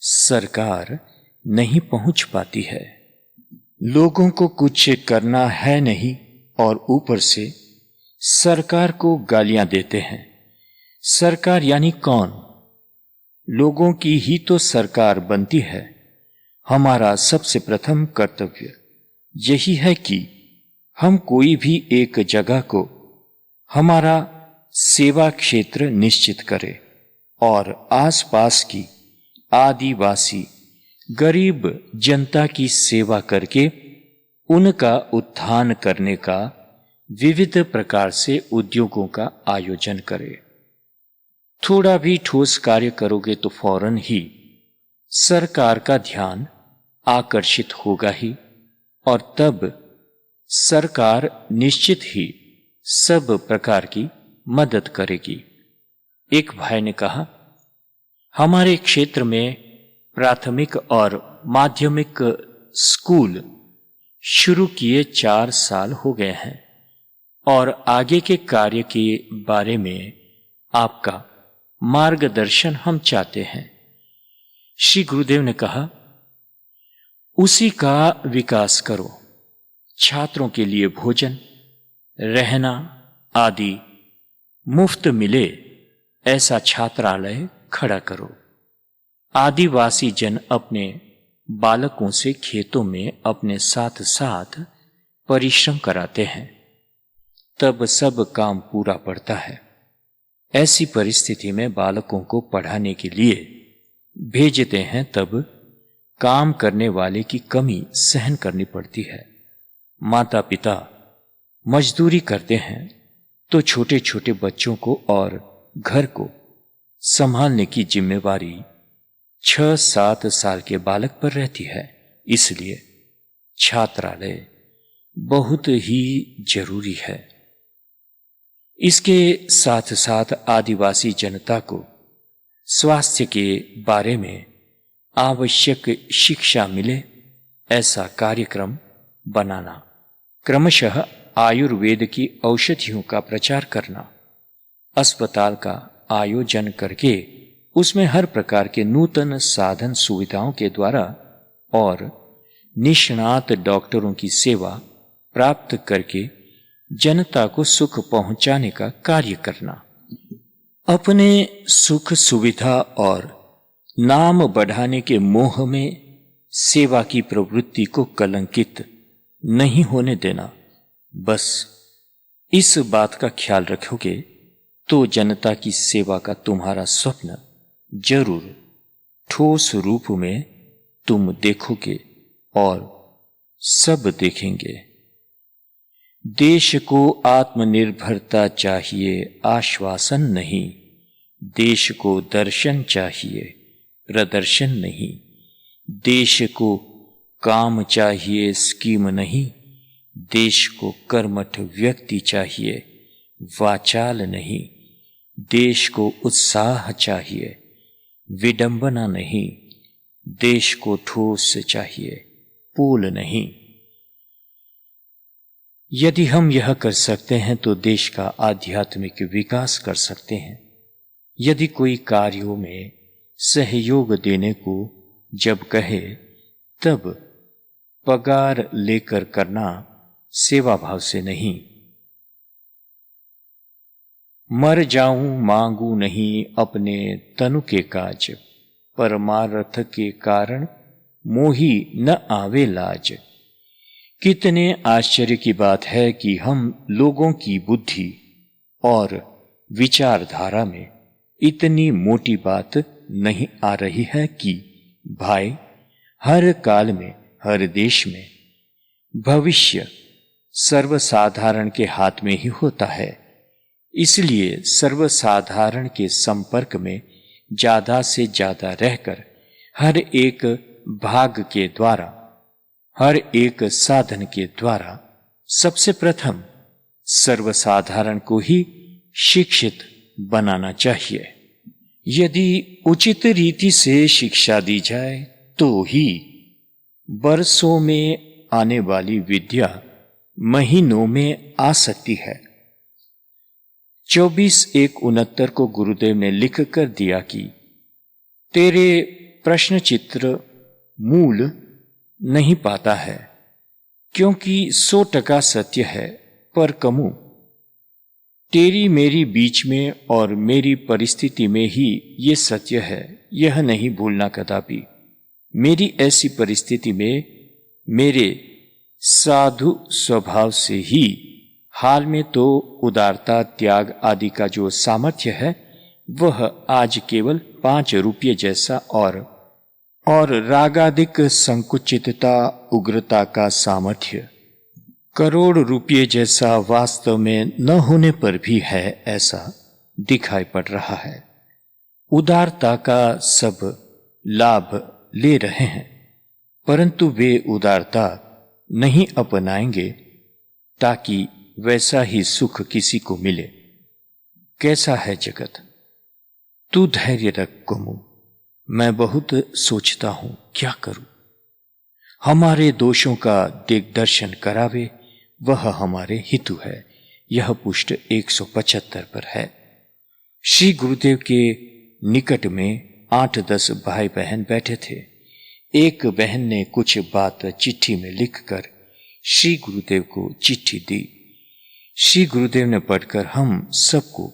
सरकार नहीं पहुंच पाती है। लोगों को कुछ करना है नहीं और ऊपर से सरकार को गालियां देते हैं। सरकार यानी कौन? लोगों की ही तो सरकार बनती है। हमारा सबसे प्रथम कर्तव्य यही है कि हम कोई भी एक जगह को हमारा सेवा क्षेत्र निश्चित करें और आसपास की आदिवासी गरीब जनता की सेवा करके उनका उत्थान करने का विविध प्रकार से उद्योगों का आयोजन करें। थोड़ा भी ठोस कार्य करोगे तो फौरन ही सरकार का ध्यान आकर्षित होगा ही और तब सरकार निश्चित ही सब प्रकार की मदद करेगी। एक भाई ने कहा, हमारे क्षेत्र में प्राथमिक और माध्यमिक स्कूल शुरू किए 4 साल हो गए हैं और आगे के कार्य के बारे में आपका मार्गदर्शन हम चाहते हैं। श्री गुरुदेव ने कहा, उसी का विकास करो। छात्रों के लिए भोजन, रहना आदि मुफ्त मिले ऐसा छात्रालय खड़ा करो। आदिवासी जन अपने बालकों से खेतों में अपने साथ साथ परिश्रम कराते हैं, तब सब काम पूरा पड़ता है। ऐसी परिस्थिति में बालकों को पढ़ाने के लिए भेजते हैं, तब काम करने वाले की कमी सहन करनी पड़ती है। माता पिता मजदूरी करते हैं तो छोटे छोटे बच्चों को और घर को संभालने की जिम्मेवारी 6-7 साल के बालक पर रहती है। इसलिए छात्रालय बहुत ही जरूरी है। इसके साथ साथ आदिवासी जनता को स्वास्थ्य के बारे में आवश्यक शिक्षा मिले ऐसा कार्यक्रम बनाना, क्रमशः आयुर्वेद की औषधियों का प्रचार करना, अस्पताल का आयोजन करके उसमें हर प्रकार के नूतन साधन सुविधाओं के द्वारा और निष्णात डॉक्टरों की सेवा प्राप्त करके जनता को सुख पहुंचाने का कार्य करना। अपने सुख सुविधा और नाम बढ़ाने के मोह में सेवा की प्रवृत्ति को कलंकित नहीं होने देना। बस इस बात का ख्याल रखोगे तो जनता की सेवा का तुम्हारा स्वप्न जरूर ठोस रूप में तुम देखोगे और सब देखेंगे। देश को आत्मनिर्भरता चाहिए, आश्वासन नहीं। देश को दर्शन चाहिए, प्रदर्शन नहीं। देश को काम चाहिए, स्कीम नहीं। देश को कर्मठ व्यक्ति चाहिए, वाचाल नहीं। देश को उत्साह चाहिए, विडंबना नहीं। देश को ठोस चाहिए, पोल नहीं। यदि हम यह कर सकते हैं तो देश का आध्यात्मिक विकास कर सकते हैं। यदि कोई कार्यों में सहयोग देने को जब कहे तब पगार लेकर करना, सेवा भाव से नहीं। मर जाऊं मांगू नहीं अपने तनु के काज, परमार्थ के कारण मोही न आवे लाज। कितने आश्चर्य की बात है कि हम लोगों की बुद्धि और विचारधारा में इतनी मोटी बात नहीं आ रही है कि भाई, हर काल में, हर देश में भविष्य सर्वसाधारण के हाथ में ही होता है। इसलिए सर्वसाधारण के संपर्क में ज्यादा से ज्यादा रहकर हर एक भाग के द्वारा, हर एक साधन के द्वारा सबसे प्रथम सर्वसाधारण को ही शिक्षित बनाना चाहिए। यदि उचित रीति से शिक्षा दी जाए तो ही वर्षों में आने वाली विद्या महीनों में आ सकती है। 24/1/69 को गुरुदेव ने लिख कर दिया कि तेरे प्रश्न चित्र मूल नहीं पाता है, क्योंकि 100% सत्य है, पर कमु तेरी मेरी बीच में और मेरी परिस्थिति में ही ये सत्य है, यह नहीं भूलना कदापि। मेरी ऐसी परिस्थिति में मेरे साधु स्वभाव से ही हाल में तो उदारता, त्याग आदि का जो सामर्थ्य है वह आज केवल 5 रुपये जैसा और रागादिक संकुचितता, उग्रता का सामर्थ्य करोड़ रुपये जैसा वास्तव में न होने पर भी है, ऐसा दिखाई पड़ रहा है। उदारता का सब लाभ ले रहे हैं, परंतु वे उदारता नहीं अपनाएंगे ताकि वैसा ही सुख किसी को मिले। कैसा है जगत, तू धैर्य रख कुमु। मैं बहुत सोचता हूं क्या करूं। हमारे दोषों का दिग्दर्शन करावे, वह हमारे हितु है। यह पुष्ट 175 पर है। श्री गुरुदेव के निकट में 8-10 भाई बहन बैठे थे। एक बहन ने कुछ बात चिट्ठी में लिखकर श्री गुरुदेव को चिट्ठी दी। श्री गुरुदेव ने पढ़कर हम सबको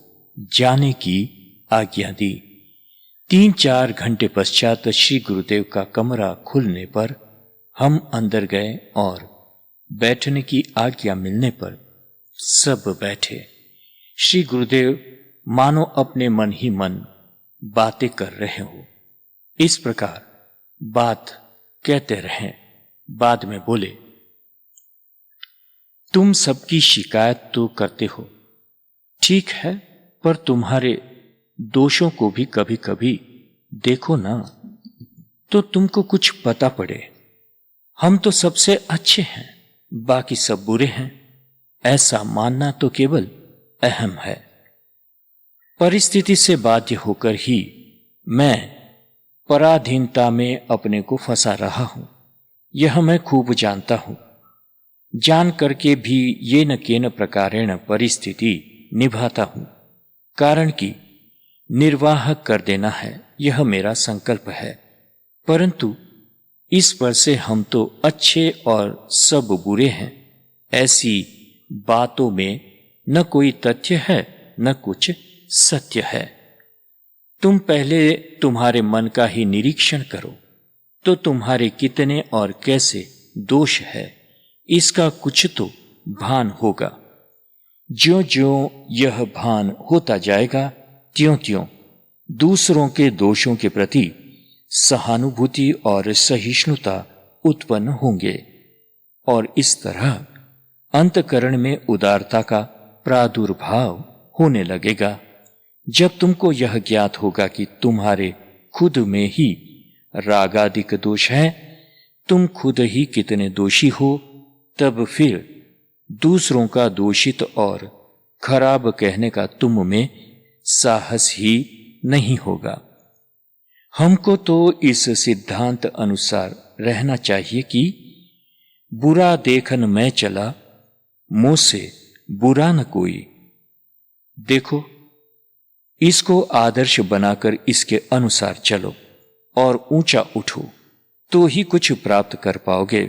जाने की आज्ञा दी। 3-4 घंटे पश्चात श्री गुरुदेव का कमरा खुलने पर हम अंदर गए और बैठने की आज्ञा मिलने पर सब बैठे। श्री गुरुदेव मानो अपने मन ही मन बातें कर रहे हो, इस प्रकार बात कहते रहें। बाद में बोले, तुम सबकी शिकायत तो करते हो, ठीक है, पर तुम्हारे दोषों को भी कभी कभी देखो ना, तो तुमको कुछ पता पड़े। हम तो सबसे अच्छे हैं, बाकी सब बुरे हैं, ऐसा मानना तो केवल अहम है। परिस्थिति से बाध्य होकर ही मैं पराधीनता में अपने को फंसा रहा हूं, यह मैं खूब जानता हूं। जान करके भी ये न केन प्रकारेण परिस्थिति निभाता हूं, कारण कि निर्वाह कर देना है, यह मेरा संकल्प है। परंतु इस पर से हम तो अच्छे और सब बुरे हैं, ऐसी बातों में न कोई तथ्य है न कुछ सत्य है। तुम पहले तुम्हारे मन का ही निरीक्षण करो, तो तुम्हारे कितने और कैसे दोष है इसका कुछ तो भान होगा। ज्यों ज्यों यह भान होता जाएगा, त्यों त्यों दूसरों के दोषों के प्रति सहानुभूति और सहिष्णुता उत्पन्न होंगे, और इस तरह अंतकरण में उदारता का प्रादुर्भाव होने लगेगा। जब तुमको यह ज्ञात होगा कि तुम्हारे खुद में ही रागादिक दोष है, तुम खुद ही कितने दोषी हो, तब फिर दूसरों का दोषित और खराब कहने का तुम में साहस ही नहीं होगा। हमको तो इस सिद्धांत अनुसार रहना चाहिए कि बुरा देखन मैं चला, मुझसे बुरा न कोई। देखो, इसको आदर्श बनाकर इसके अनुसार चलो और ऊंचा उठो, तो ही कुछ प्राप्त कर पाओगे।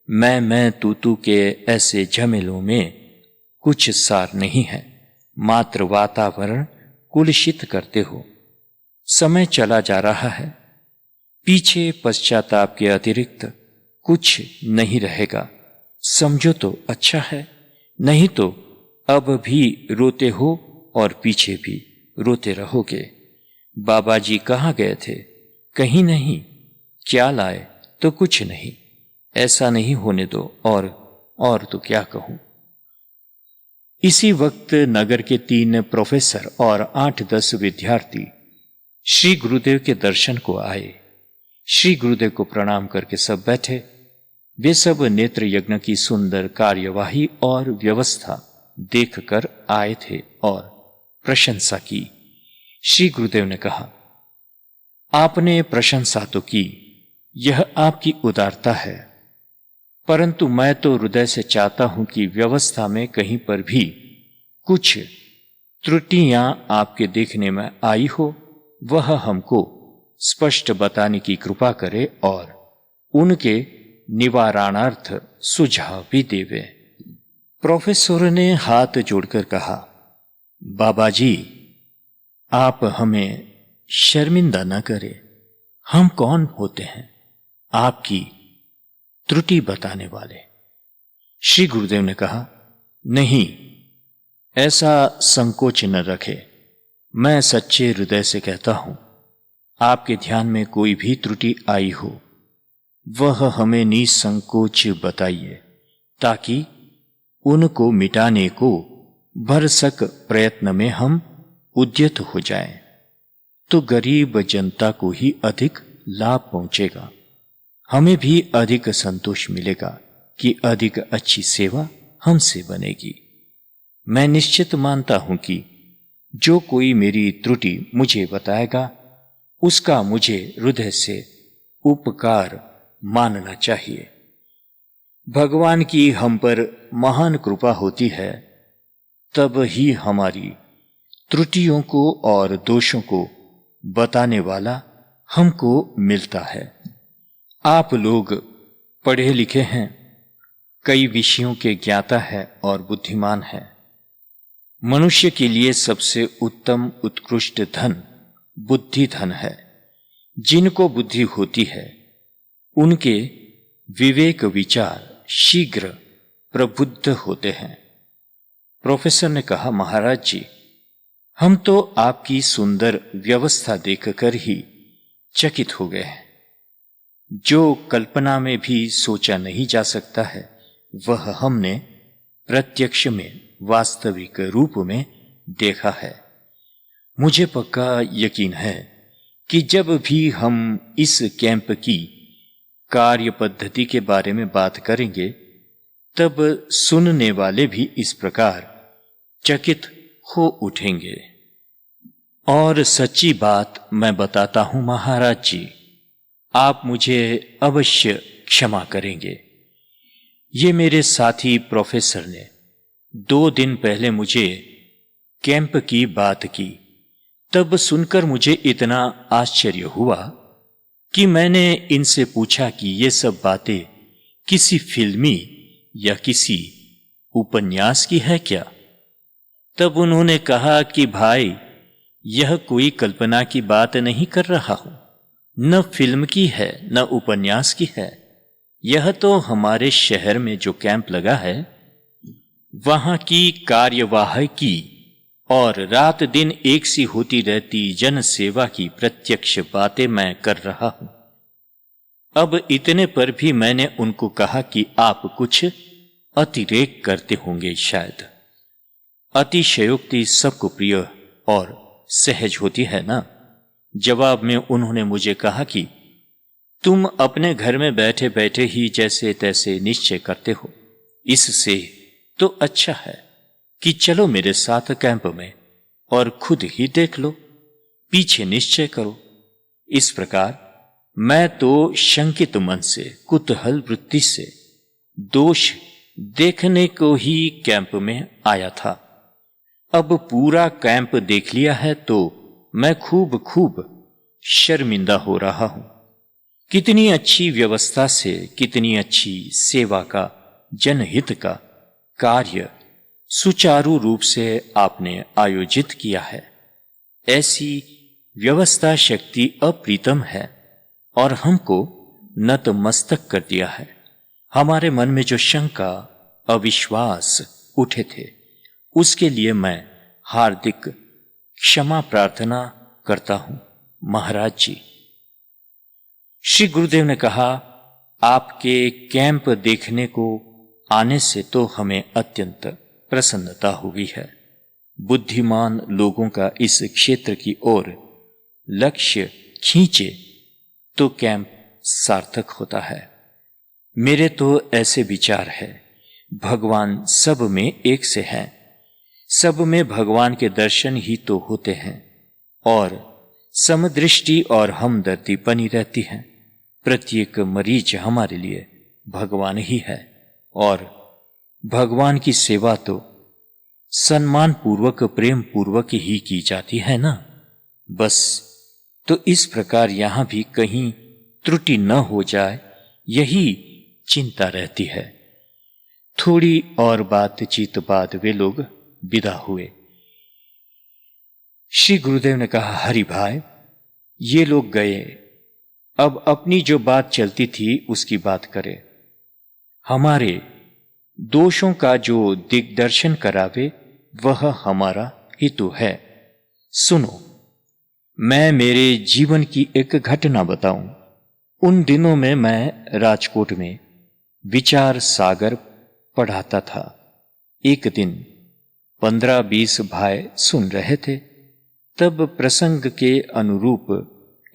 मैं तू के ऐसे झमेलों में कुछ सार नहीं है, मात्र वातावरण कुलषित करते हो। समय चला जा रहा है, पीछे पश्चाताप के अतिरिक्त कुछ नहीं रहेगा। समझो तो अच्छा है, नहीं तो अब भी रोते हो और पीछे भी रोते रहोगे। बाबा जी कहाँ गए थे? कहीं नहीं। क्या लाए? तो कुछ नहीं। ऐसा नहीं होने दो। और तो क्या कहूं। इसी वक्त नगर के 3 प्रोफेसर और 8-10 विद्यार्थी श्री गुरुदेव के दर्शन को आए। श्री गुरुदेव को प्रणाम करके सब बैठे। वे सब नेत्र यज्ञ की सुंदर कार्यवाही और व्यवस्था देखकर आए थे और प्रशंसा की। श्री गुरुदेव ने कहा, आपने प्रशंसा तो की, यह आपकी उदारता है, परंतु मैं तो हृदय से चाहता हूं कि व्यवस्था में कहीं पर भी कुछ त्रुटियां आपके देखने में आई हो, वह हमको स्पष्ट बताने की कृपा करे और उनके निवारणार्थ सुझाव भी देवे। प्रोफेसर ने हाथ जोड़कर कहा, बाबा जी, आप हमें शर्मिंदा न करें। हम कौन होते हैं आपकी त्रुटि बताने वाले? श्री गुरुदेव ने कहा, नहीं, ऐसा संकोच न रखे। मैं सच्चे हृदय से कहता हूं, आपके ध्यान में कोई भी त्रुटि आई हो, वह हमें निसंकोच बताइए, ताकि उनको मिटाने को भरसक प्रयत्न में हम उद्यत हो जाएं, तो गरीब जनता को ही अधिक लाभ पहुंचेगा। हमें भी अधिक संतोष मिलेगा कि अधिक अच्छी सेवा हमसे बनेगी। मैं निश्चित मानता हूं कि जो कोई मेरी त्रुटि मुझे बताएगा, उसका मुझे हृदय से उपकार मानना चाहिए। भगवान की हम पर महान कृपा होती है, तब ही हमारी त्रुटियों को और दोषों को बताने वाला हमको मिलता है। आप लोग पढ़े लिखे हैं, कई विषयों के ज्ञाता है और बुद्धिमान है। मनुष्य के लिए सबसे उत्तम उत्कृष्ट धन बुद्धि धन है। जिनको बुद्धि होती है, उनके विवेक विचार शीघ्र प्रबुद्ध होते हैं। प्रोफेसर ने कहा, महाराज जी, हम तो आपकी सुंदर व्यवस्था देखकर ही चकित हो गए हैं। जो कल्पना में भी सोचा नहीं जा सकता है, वह हमने प्रत्यक्ष में वास्तविक रूप में देखा है। मुझे पक्का यकीन है कि जब भी हम इस कैंप की कार्य पद्धति के बारे में बात करेंगे, तब सुनने वाले भी इस प्रकार चकित हो उठेंगे। और सच्ची बात मैं बताता हूं महाराज जी, आप मुझे अवश्य क्षमा करेंगे। ये मेरे साथी प्रोफेसर ने 2 दिन पहले मुझे कैंप की बात की, तब सुनकर मुझे इतना आश्चर्य हुआ कि मैंने इनसे पूछा कि ये सब बातें किसी फिल्मी या किसी उपन्यास की है क्या? तब उन्होंने कहा कि भाई, यह कोई कल्पना की बात नहीं कर रहा हूं, न फिल्म की है न उपन्यास की है। यह तो हमारे शहर में जो कैंप लगा है वहां की कार्यवाही की और रात दिन एक सी होती रहती जन सेवा की प्रत्यक्ष बातें मैं कर रहा हूं। अब इतने पर भी मैंने उनको कहा कि आप कुछ अतिरेक करते होंगे शायद। अतिशयोक्ति सबको प्रिय और सहज होती है ना। जवाब में उन्होंने मुझे कहा कि तुम अपने घर में बैठे बैठे ही जैसे तैसे निश्चय करते हो, इससे तो अच्छा है कि चलो मेरे साथ कैंप में और खुद ही देख लो, पीछे निश्चय करो। इस प्रकार मैं तो शंकित मन से, कुतूहल वृत्ति से दोष देखने को ही कैंप में आया था। अब पूरा कैंप देख लिया है तो मैं खूब खूब शर्मिंदा हो रहा हूं। कितनी अच्छी व्यवस्था से, कितनी अच्छी सेवा का, जनहित का कार्य सुचारू रूप से आपने आयोजित किया है। ऐसी व्यवस्था शक्ति अप्रीतम है और हमको नतमस्तक कर दिया है। हमारे मन में जो शंका, अविश्वास उठे थे, उसके लिए मैं हार्दिक क्षमा प्रार्थना करता हूं महाराज जी। श्री गुरुदेव ने कहा, आपके कैंप देखने को आने से तो हमें अत्यंत प्रसन्नता हुई है। बुद्धिमान लोगों का इस क्षेत्र की ओर लक्ष्य खींचे तो कैंप सार्थक होता है। मेरे तो ऐसे विचार है, भगवान सब में एक से हैं, सब में भगवान के दर्शन ही तो होते हैं और समदृष्टि और हमदर्दी बनी रहती है। प्रत्येक मरीज हमारे लिए भगवान ही है और भगवान की सेवा तो सम्मान पूर्वक, प्रेम पूर्वक ही की जाती है ना। बस तो इस प्रकार यहां भी कहीं त्रुटि न हो जाए, यही चिंता रहती है। थोड़ी और बातचीत बाद वे लोग विदा हुए। श्री गुरुदेव ने कहा, हरि भाई, ये लोग गए, अब अपनी जो बात चलती थी उसकी बात करें। हमारे दोषों का जो दिग्दर्शन करावे वह हमारा हेतु है। सुनो, मैं मेरे जीवन की एक घटना बताऊं। उन दिनों में मैं राजकोट में विचार सागर पढ़ाता था। एक दिन 15-20 भाई सुन रहे थे, तब प्रसंग के अनुरूप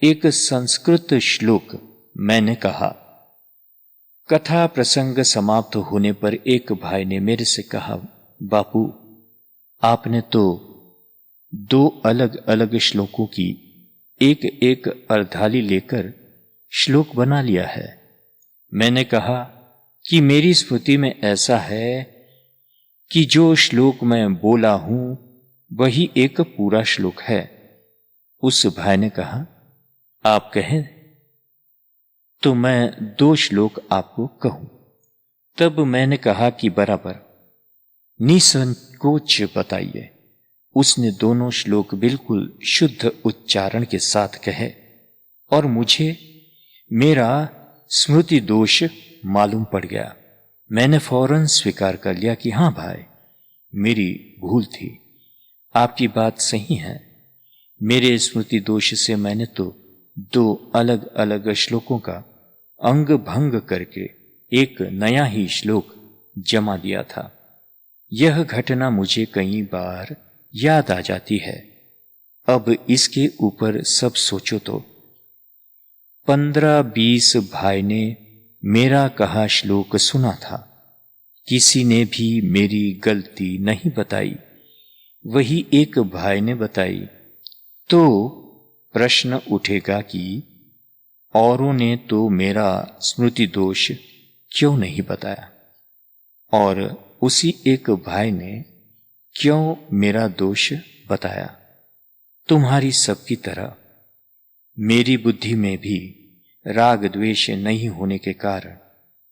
एक संस्कृत श्लोक मैंने कहा। कथा प्रसंग समाप्त होने पर एक भाई ने मेरे से कहा, बापू, आपने तो 2 अलग अलग श्लोकों की एक एक अर्धाली लेकर श्लोक बना लिया है। मैंने कहा कि मेरी स्मृति में ऐसा है कि जो श्लोक मैं बोला हूं वही एक पूरा श्लोक है। उस भाई ने कहा, आप कहें तो मैं 2 श्लोक आपको कहूं। तब मैंने कहा कि बराबर, निसंकोच बताइए। उसने दोनों श्लोक बिल्कुल शुद्ध उच्चारण के साथ कहे और मुझे मेरा स्मृति दोष मालूम पड़ गया। मैंने फौरन स्वीकार कर लिया कि हां भाई, मेरी भूल थी, आपकी बात सही है। मेरे स्मृति दोष से मैंने तो 2 अलग अलग श्लोकों का अंग भंग करके एक नया ही श्लोक जमा दिया था। यह घटना मुझे कई बार याद आ जाती है। अब इसके ऊपर सब सोचो तो 15-20 भाई ने मेरा कहा श्लोक सुना था, किसी ने भी मेरी गलती नहीं बताई, वही एक भाई ने बताई। तो प्रश्न उठेगा कि औरों ने तो मेरा स्मृति दोष क्यों नहीं बताया और उसी एक भाई ने क्यों मेरा दोष बताया। तुम्हारी सबकी तरह मेरी बुद्धि में भी राग द्वेष नहीं होने के कारण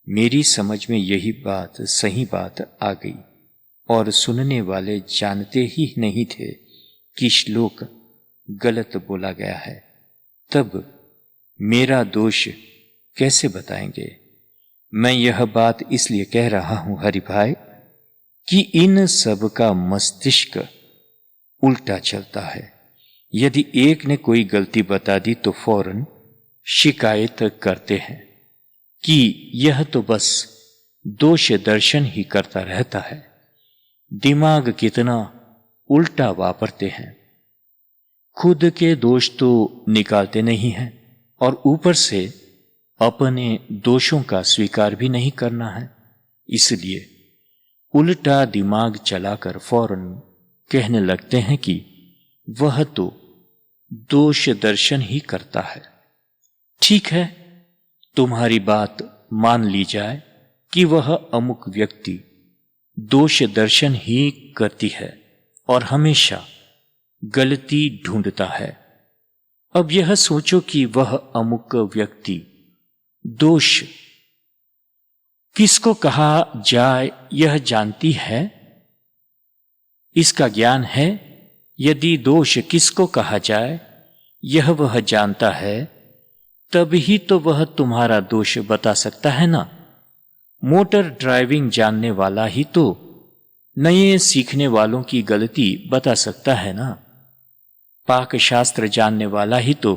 मेरी समझ में यही बात सही बात आ गई और सुनने वाले जानते ही नहीं थे कि श्लोक गलत बोला गया है। तब मेरा दोष कैसे बताएंगे? मैं यह बात इसलिए कह रहा हूं हरि भाई कि इन सब का मस्तिष्क उल्टा चलता है। यदि एक ने कोई गलती बता दी तो फौरन शिकायत करते हैं कि यह तो बस दोष दर्शन ही करता रहता है। दिमाग कितना उल्टा वापरते हैं। खुद के दोष तो निकालते नहीं हैं और ऊपर से अपने दोषों का स्वीकार भी नहीं करना है। इसलिए उल्टा दिमाग चलाकर फौरन कहने लगते हैं कि वह तो दोष दर्शन ही करता है। ठीक है, तुम्हारी बात मान ली जाए कि वह अमुक व्यक्ति दोष दर्शन ही करती है और हमेशा गलती ढूंढता है। अब यह सोचो कि वह अमुक व्यक्ति दोष किसको कहा जाए यह जानती है, इसका ज्ञान है। यदि दोष किसको कहा जाए यह वह जानता है, तभी तो वह तुम्हारा दोष बता सकता है ना। मोटर ड्राइविंग जानने वाला ही तो नए सीखने वालों की गलती बता सकता है ना। पाक शास्त्र जानने वाला ही तो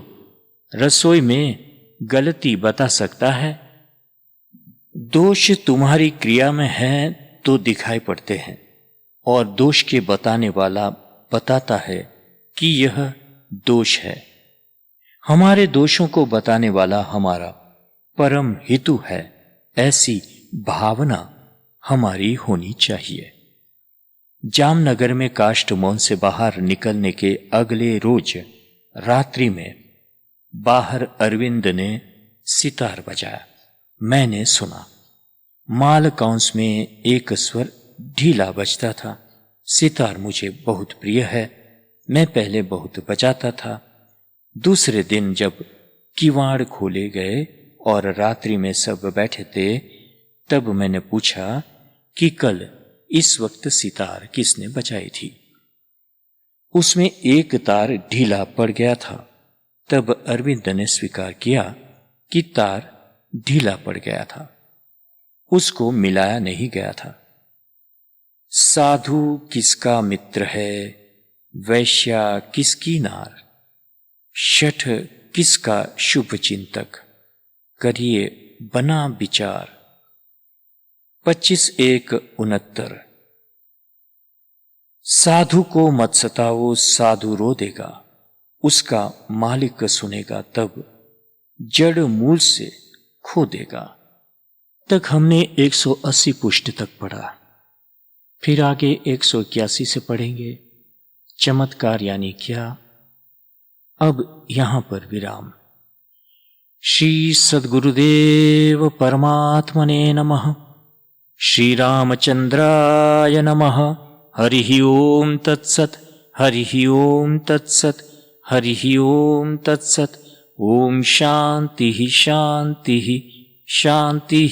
रसोई में गलती बता सकता है। दोष तुम्हारी क्रिया में है तो दिखाई पड़ते हैं और दोष के बताने वाला बताता है कि यह दोष है। हमारे दोषों को बताने वाला हमारा परम हितु है, ऐसी भावना हमारी होनी चाहिए। जामनगर में काष्ठमौन से बाहर निकलने के अगले रोज रात्रि में बाहर अरविंद ने सितार बजाया। मैंने सुना। माल काउंस में एक स्वर ढीला बजता था। सितार मुझे बहुत प्रिय है। मैं पहले बहुत बजाता था। दूसरे दिन जब किवाड़ खोले गए और रात्रि में सब बैठे थे, तब मैंने पूछा कि कल इस वक्त सितार किसने बजाई थी। उसमें एक तार ढीला पड़ गया था। तब अरविंद ने स्वीकार किया कि तार ढीला पड़ गया था, उसको मिलाया नहीं गया था। साधु किसका मित्र है, वैश्या किसकी नार, शठ किसका शुभ चिंतक, करिए बना विचार। 25/1/69। साधु को मत सताओ, साधु रो देगा, उसका मालिक सुनेगा तब जड़ मूल से खो देगा। तक हमने 180 पृष्ठ तक पढ़ा। फिर आगे 181 से पढ़ेंगे। चमत्कार यानी क्या। अब यहां पर विराम। श्री सद्गुरुदेव परमात्मने नमः। श्री रामचंद्राय नमः। हरि ओम तत्सत। हरि ओम तत्सत। हरि ओम तत्सत। ओम शांति शांति शांति।